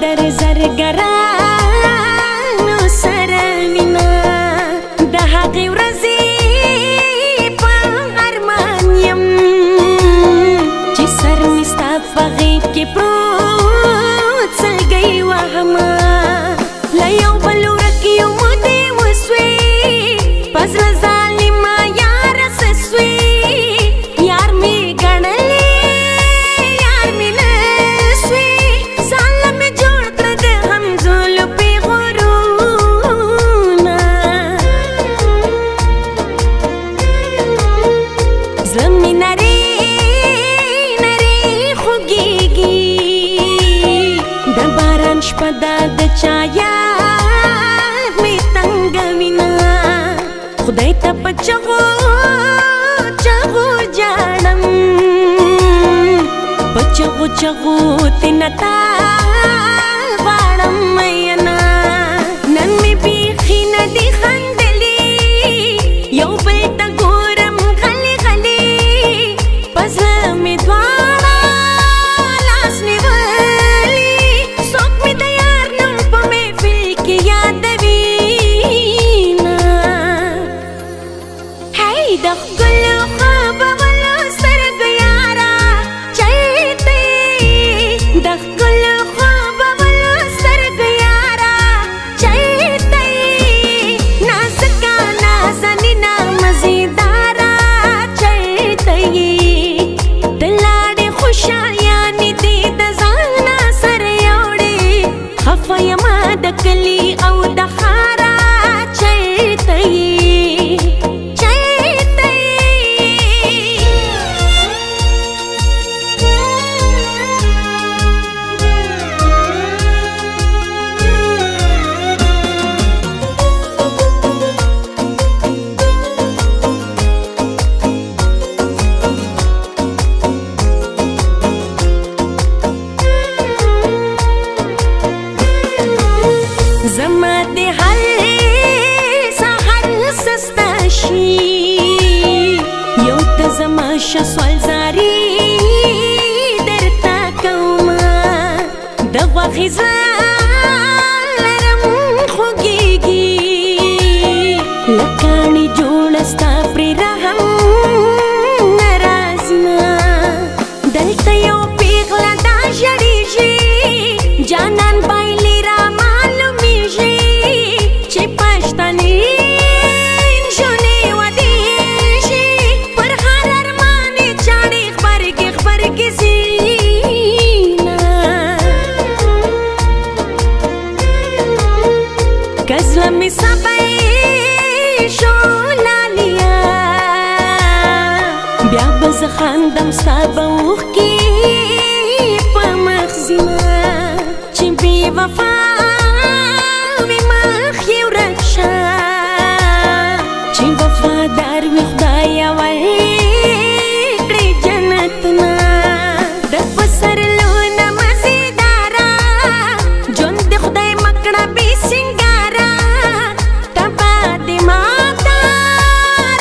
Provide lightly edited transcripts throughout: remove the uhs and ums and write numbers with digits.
در زرګرانو سره وینا د هغې ورځې په ارمان یم چې سر مې ستا په غېږ کې پروت سلګۍ وهمه له یو بل ورک یو مودې وسوې په زړه ظالمه یاره څه سوې یار مې ګڼلې یار مې نه سوې ځان له مې جوړ کړه د همزولو پیغورونه زړه مې نرۍ نرۍ خوږېږي د باران شپه ده د چا یاد مې تنګوینه خدای ته په چغو چغو جاړم په چغو چغو تېنه تا غواړم میینه نن مې بیخي نه دي خندلي یو بل ته ګورم غلي غلي په زړه مې دواړه لاس نیولي څوک مې د یار نوم په محفل کې یادوینه هی د ښکلو خوبولو سترګو یاره چېرته یې د ښکلو خوبولو سترګو یاره چېرته یې نازکه نازنینه مزیداره چېرته یې د لاړې خوشحالیانې دې د ځانه سره یوړې خفه یمه د کلي او د ښاره چېرته یې چېرته زما د هر سحر سستا شي یو ته زما شه سوال زاري درته کومه د غوښې زړه لرم خوږېږي له کاڼي جوړه ستا پرې رحم نه راځي نه دلته یو پیغله دا ژړېږي جانان بایلي را چې پښتنې نجونې ودېږي پر هر ارمان یې چاړې غبرګې غبرګې زینه که زړه مې سبی شو لالیا بیا به زه خندم ستا به اوښکې په مخزینه چې بې وفا چې وفادار وي خدایه ورکړې جنتونه د پسرلونه مزیداره ژوند د خدای مکړه بې سینګاره تبه دې ماته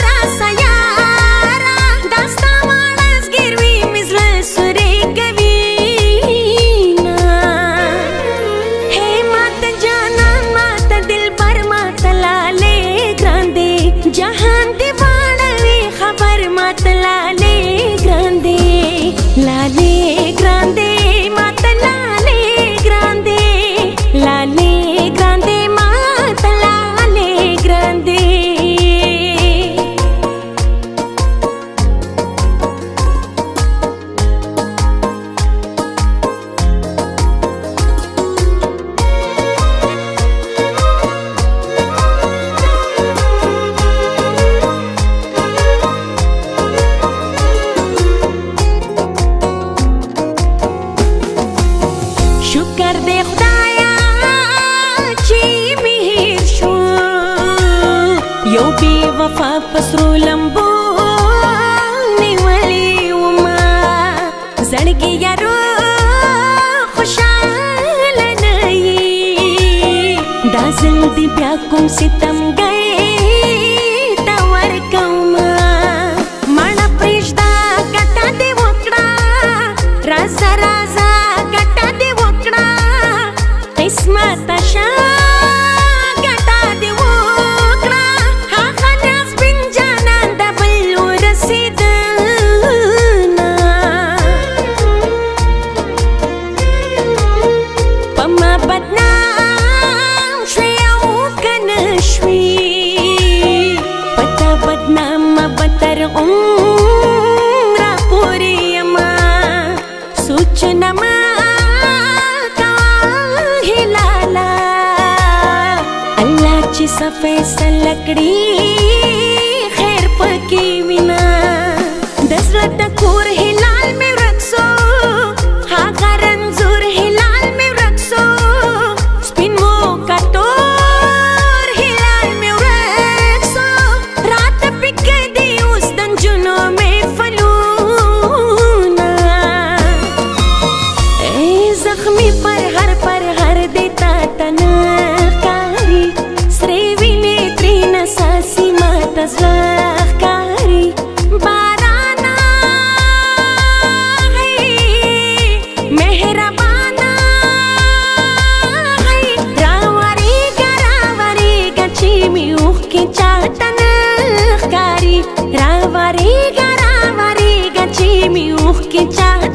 راسه یاره دا ستا واړه زګیروي مې زړه سورې کوینه هی ماته جانان ماته دلبر ماته لالې ګران دی جهان دی واړوي خبر ماته لالې ګران دی لالې ګران دی ماته لالې ګران دی لالې ګران دی ماته لالې ګران دی شکر دې خدایا چې مې هېر شو یو بې وفا په سرو لمبو نیولې ومه زړګي یارو خوشحاله نه یې دا ځل دې بیا کوم ستمګۍ ته ورکومه مړه پرېږده ګټه دې وکړه رازه رازه ګټه دې وکړه सफेद लकड़ी खैर पकी विना दसरत कोर हिलाल में रखसो हाँ रंजूर हिलाल में रखसो स्पिन वो कटोर हिलाल में रखसो रात पिके दी उस दंजुनो में फलूना ए जख्मी पर हर देता तना कारी बाराना है मेहरबाना है रावरी गची में उख के चाटन कारी रावरी गची में उख के चाटन